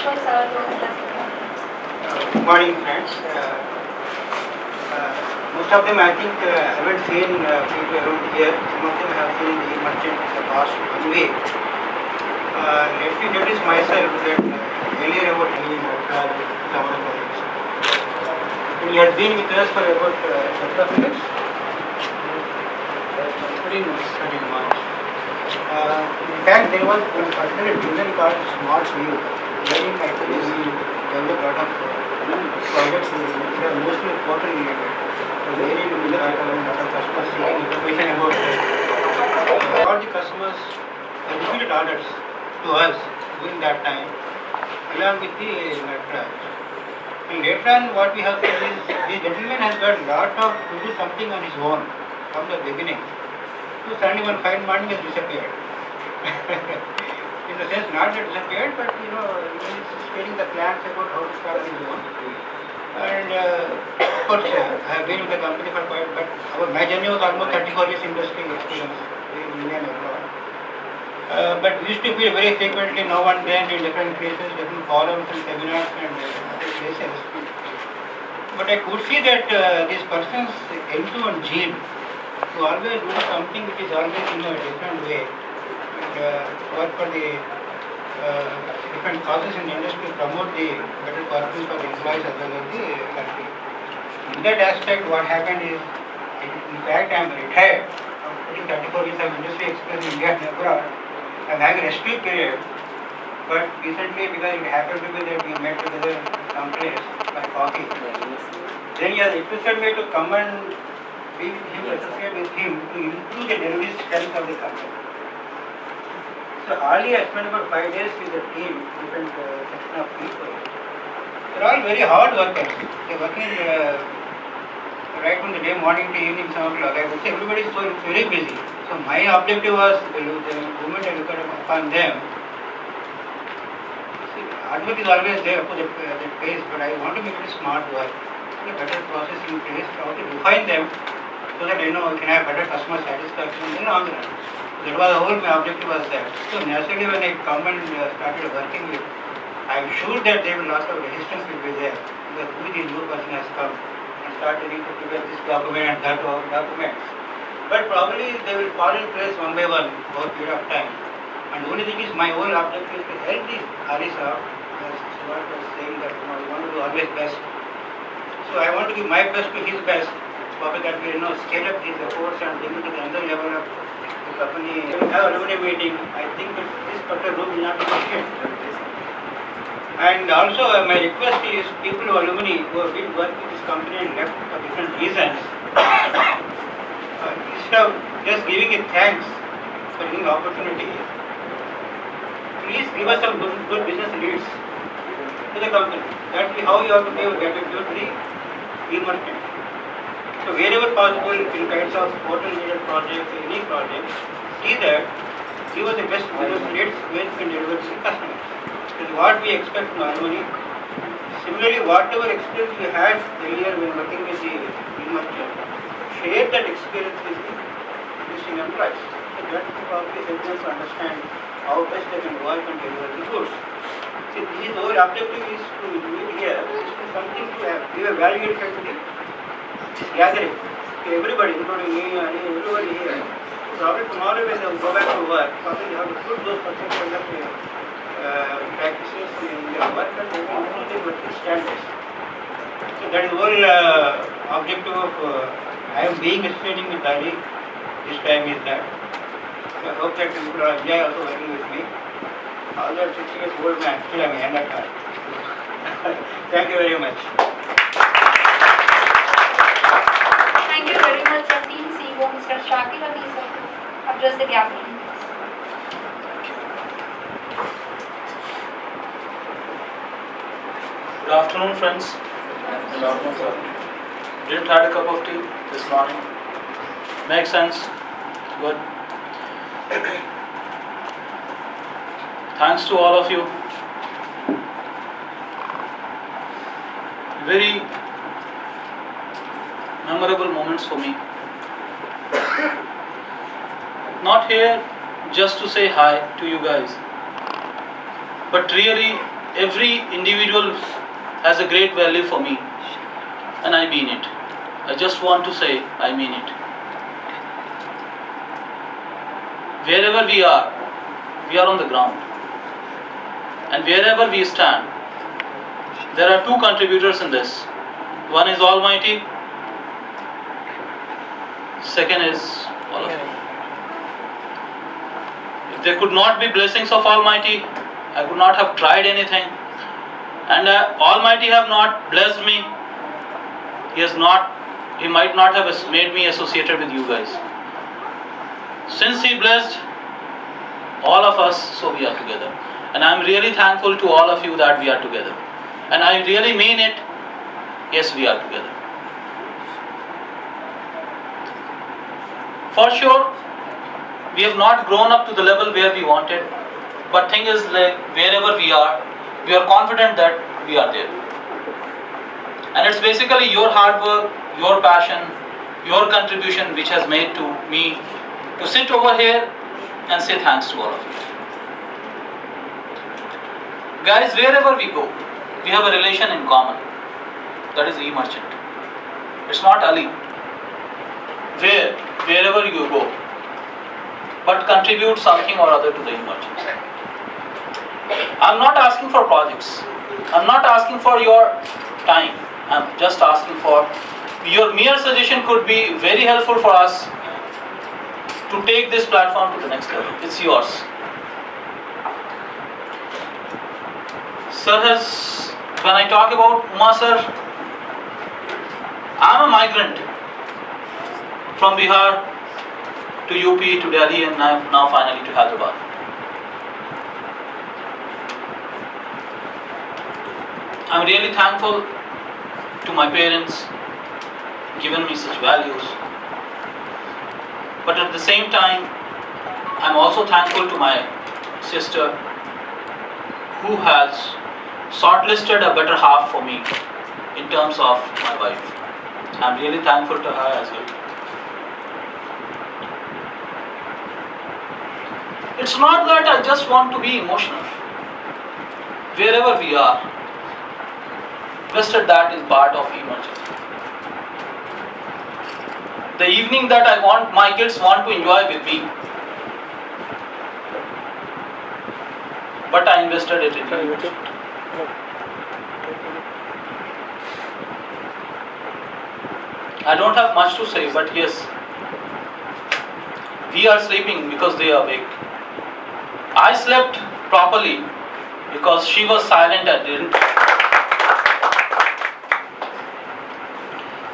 Good morning, friends. Most of them, I think, haven't seen people around here. Some of them have seen the merchant in the past 1 week. Let me introduce myself that earlier about me, our colleagues. And he has been with us for about a couple of years. 13 months. In fact, there was one particular division called Smart View, wherein actually we developed a lot of projects which are mostly portal related. So wherein we got a lot of customers seeking information about all the customers repeated orders to us during that time, along with the Nutcraft. And later on, what we have said is the gentleman has got a lot of to do something on his own from the beginning. So suddenly one fine morning has disappeared. In the sense, not that disappeared, but he's stating the plans about how to start his own. And of course, I have been with the company for quite, but my journey was almost 34 years industry experience in India and abroad. But we used to be very frequently now and then in different places, different forums and seminars and other places. But I could see that these persons into one gene to always do something which is always in a different way and work for the different causes in the industry to promote the better performance for the employees as well as the country. In that aspect, what happened is, in fact, I am retired. I'm putting 34 years of industry experience in India and abroad. I'm having a rescue period. But recently, because it happened to be that we met together someplace for coffee, then he has requested me to come and be with him, associate with him to improve the delivery strength of the company. So hardly I spent about 5 days with the team, different section of people. They're all very hard workers. They're working right from the day morning to evening 7 o'clock. I would say everybody is so very busy. So my objective was the moment I look upon them. See, hard work is always there for the pace, but I want to make it smart work. A better process in place, how to define them so that we can have better customer satisfaction in the long run. That was the whole my objective was that. So naturally when I come and started working with, I am sure that there will lot of resistance will be there because who the new person has come and started to prepare this document and that document. But probably they will fall in place one by one over a period of time. And the only thing is my whole objective is to help the Harisa, as Suvat was saying that we want to do always best. So I want to give my best to his best, so that we scale up his efforts and bring it to the another level of the company. When we have alumni meeting, I think that this particular room will not be sufficient. And also my request is people who are alumni who have been working with this company and left for different reasons, instead of just giving it thanks for giving opportunity, please give us some good business leads to the company. That is how you have to give gratitude to the e-merchant. So wherever possible, in kinds of portal-related projects, any project, see that give us the best business leads when we can deliver to the customers. This is what we expect from Harmony. Similarly, whatever experience we had earlier when working with the e-merchant, share that experience with the existing employees. So that will probably help them to understand how best they can work and deliver the goods. See, this whole objective is to meet here, is to something to give a value to the gathering to everybody, including me and everybody here. Probably tomorrow when they go back to work, probably they have to put those particular practices in their work and they will know the working standards. So that is the whole objective of I am being associating with Dari this time is that. So I hope that people are enjoy also working with me. Although 60 years old man, still I am a young at heart. Thank you very much. Thank you very much, Team CEO, Mr. Shakir Ali sir, to address the gathering. Good afternoon, friends. Good afternoon, sir. Didn't had a cup of tea this morning. Makes sense. Good. Thanks to all of you. Very memorable moments for me. Not here just to say hi to you guys, but really every individual has a great value for me, and I mean it. I just want to say, I mean it. Wherever we are on the ground. And wherever we stand, there are two contributors in this. One is Almighty, second is all of you. If there could not be blessings of Almighty, I could not have tried anything. And Almighty have not blessed me. He might not have made me associated with you guys. Since He blessed all of us, so we are together. And I am really thankful to all of you that we are together. And I really mean it. Yes, we are together. For sure, we have not grown up to the level where we wanted. But thing is, like, wherever we are confident that we are there. And it's basically your hard work, your passion, your contribution which has made to me to sit over here and say thanks to all of you. Guys, wherever we go, we have a relation in common. That is E-Merchant. It's not Ali. Wherever you go, but contribute something or other to the E-Merchant. I'm not asking for projects. I'm not asking for your time. I'm just asking for your mere suggestion could be very helpful for us to take this platform to the next level. It's yours. Sir when I talk about Uma sir, I'm a migrant from Bihar to UP to Delhi and now finally to Hyderabad. I'm really thankful to my parents, given me such values. But at the same time, I'm also thankful to my sister who has shortlisted a better half for me in terms of my wife. I'm really thankful to her as well. It's not that I just want to be emotional. Wherever we are, invested that is part of E-Merchant. The evening that I want, my kids want to enjoy with me. But I invested it in E-Merchant. I don't have much to say, but yes, we are sleeping because they are awake. I slept properly because she was silent and didn't.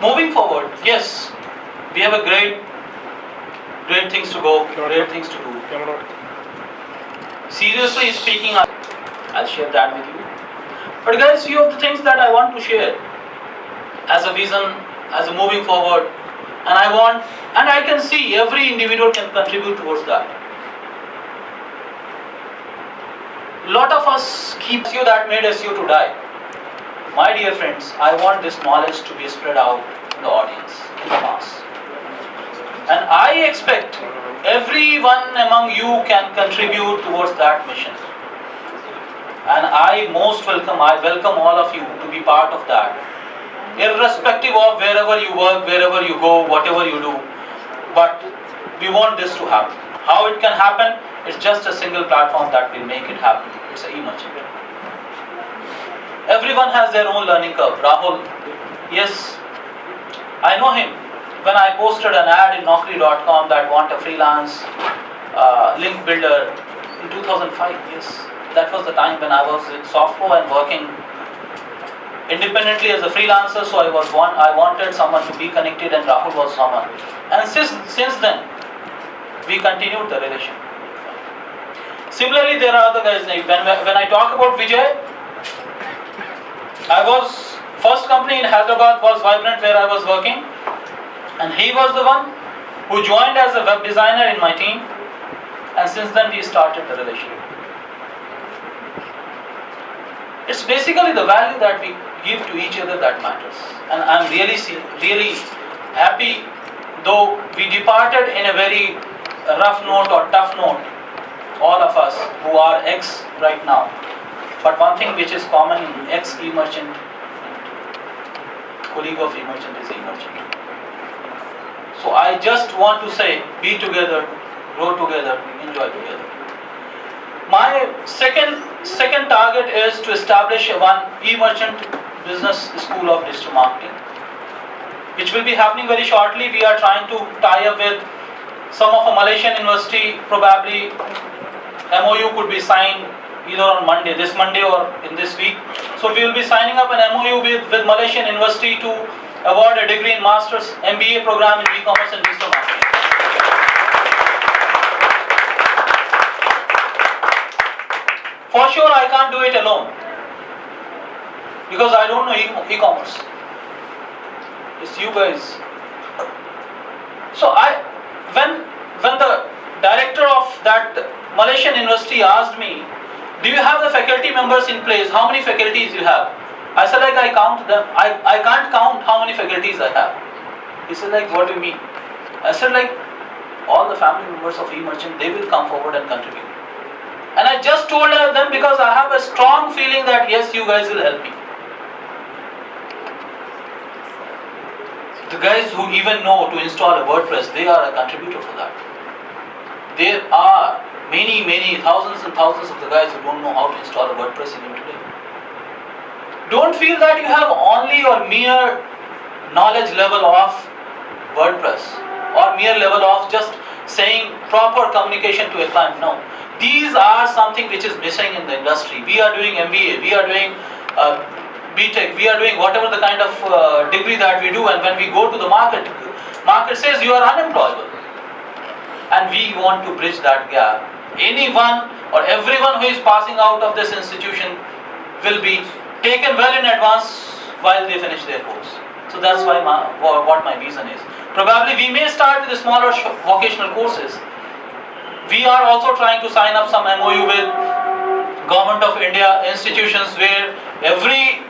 Moving forward, yes, we have a great things to go, great things to do. Seriously speaking, I'll share that with you. But guys, few of the things that I want to share as a vision, as a moving forward, and I can see every individual can contribute towards that. Lot of us keep SEO that made SEO to die. My dear friends, I want this knowledge to be spread out in the audience, in the mass. And I expect everyone among you can contribute towards that mission. And I welcome all of you to be part of that. Irrespective of wherever you work, wherever you go, whatever you do. But we want this to happen. How it can happen? It's just a single platform that will make it happen. It's an E-Merchant. Everyone has their own learning curve. Rahul, yes, I know him. When I posted an ad in Naukri.com that want a freelance link builder in 2005, yes, that was the time when I was in Softco and working independently as a freelancer. So I wanted someone to be connected, and Rahul was someone. And since then, we continued the relation. Similarly, there are other guys. When I talk about Vijay, first company in Hyderabad was Vibrant, where I was working, and he was the one who joined as a web designer in my team, and since then we started the relation. It's basically the value that we give to each other that matters, and I'm really happy, though we departed in a very rough note or tough note, all of us who are ex right now. But one thing which is common in ex-e-merchant, colleague of e-merchant is e-merchant. So I just want to say, be together, grow together, enjoy together. My second target is to establish one e-merchant business school of digital marketing, which will be happening very shortly. We are trying to tie up with some of a Malaysian university. Probably MOU could be signed either on Monday, this Monday, or in this week. So we will be signing up an MOU with Malaysian university to award a degree in master's MBA program in e-commerce and digital marketing. For sure, I can't do it alone because I don't know e-commerce. It's you guys. So when the director of that Malaysian university asked me, do you have the faculty members in place? How many faculties you have? I said, like, I count them. I can't count how many faculties I have. He said, like, what do you mean? I said, like, all the family members of e-merchant, they will come forward and contribute. And I just told them because I have a strong feeling that yes, you guys will help me. The guys who even know to install a WordPress, they are a contributor for that. There are many thousands and thousands of the guys who don't know how to install a WordPress even today. Don't feel that you have only your mere knowledge level of WordPress or mere level of just saying proper communication to a client. No. These are something which is missing in the industry. We are doing MBA, we are doing BTech, we are doing whatever the kind of degree that we do, and when we go to the market says you are unemployable. And we want to bridge that gap. Anyone or everyone who is passing out of this institution will be taken well in advance while they finish their course. So that's why what my vision is. Probably we may start with the smaller vocational courses. We are also trying to sign up some MOU with Government of India institutions where every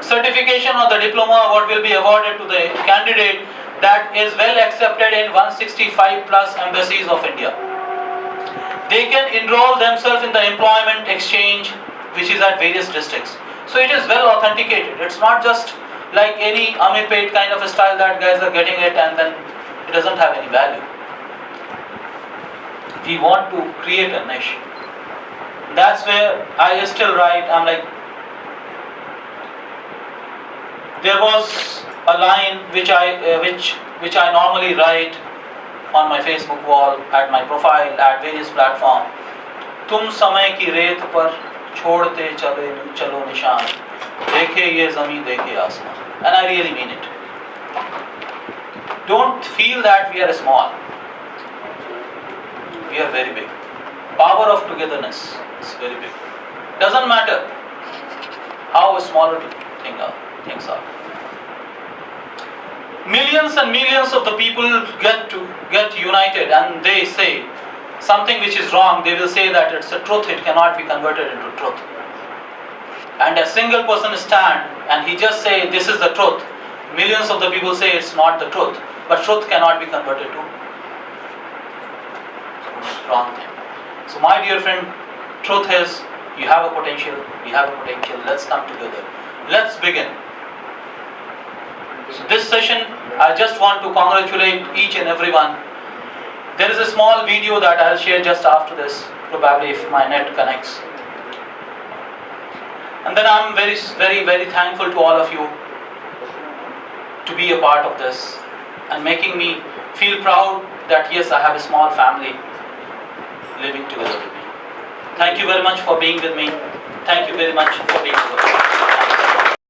certification or the diploma what will be awarded to the candidate that is well accepted in 165 plus embassies of India. They can enroll themselves in the employment exchange which is at various districts. So it is well authenticated. It's not just like any Amirpet kind of a style that guys are getting it and then it doesn't have any value. We want to create a niche. That's where I still write. I'm like, there was a line which I normally write on my Facebook wall, at my profile, at various platforms. तुम समय की रेत पर छोड़ते चलो निशान, देखे ये ज़मीं देखे आसमान. And I really mean it. Don't feel that we are small. We are very big. Power of togetherness is very big. Doesn't matter how smaller things are. Millions and millions of the people get united and they say something which is wrong. They will say that it's a truth, it cannot be converted into truth. And a single person stand and he just say this is the truth. Millions of the people say it's not the truth, but truth cannot be converted to wrong thing. So my dear friend, truth is you have a potential, we have a potential. Let's come together. Let's begin. So this session, I just want to congratulate each and everyone. There is a small video that I'll share just after this, probably if my net connects. And then I'm very thankful to all of you to be a part of this and making me feel proud that yes, I have a small family living together with me. Thank you very much for being with me. Thank you very much for being with us.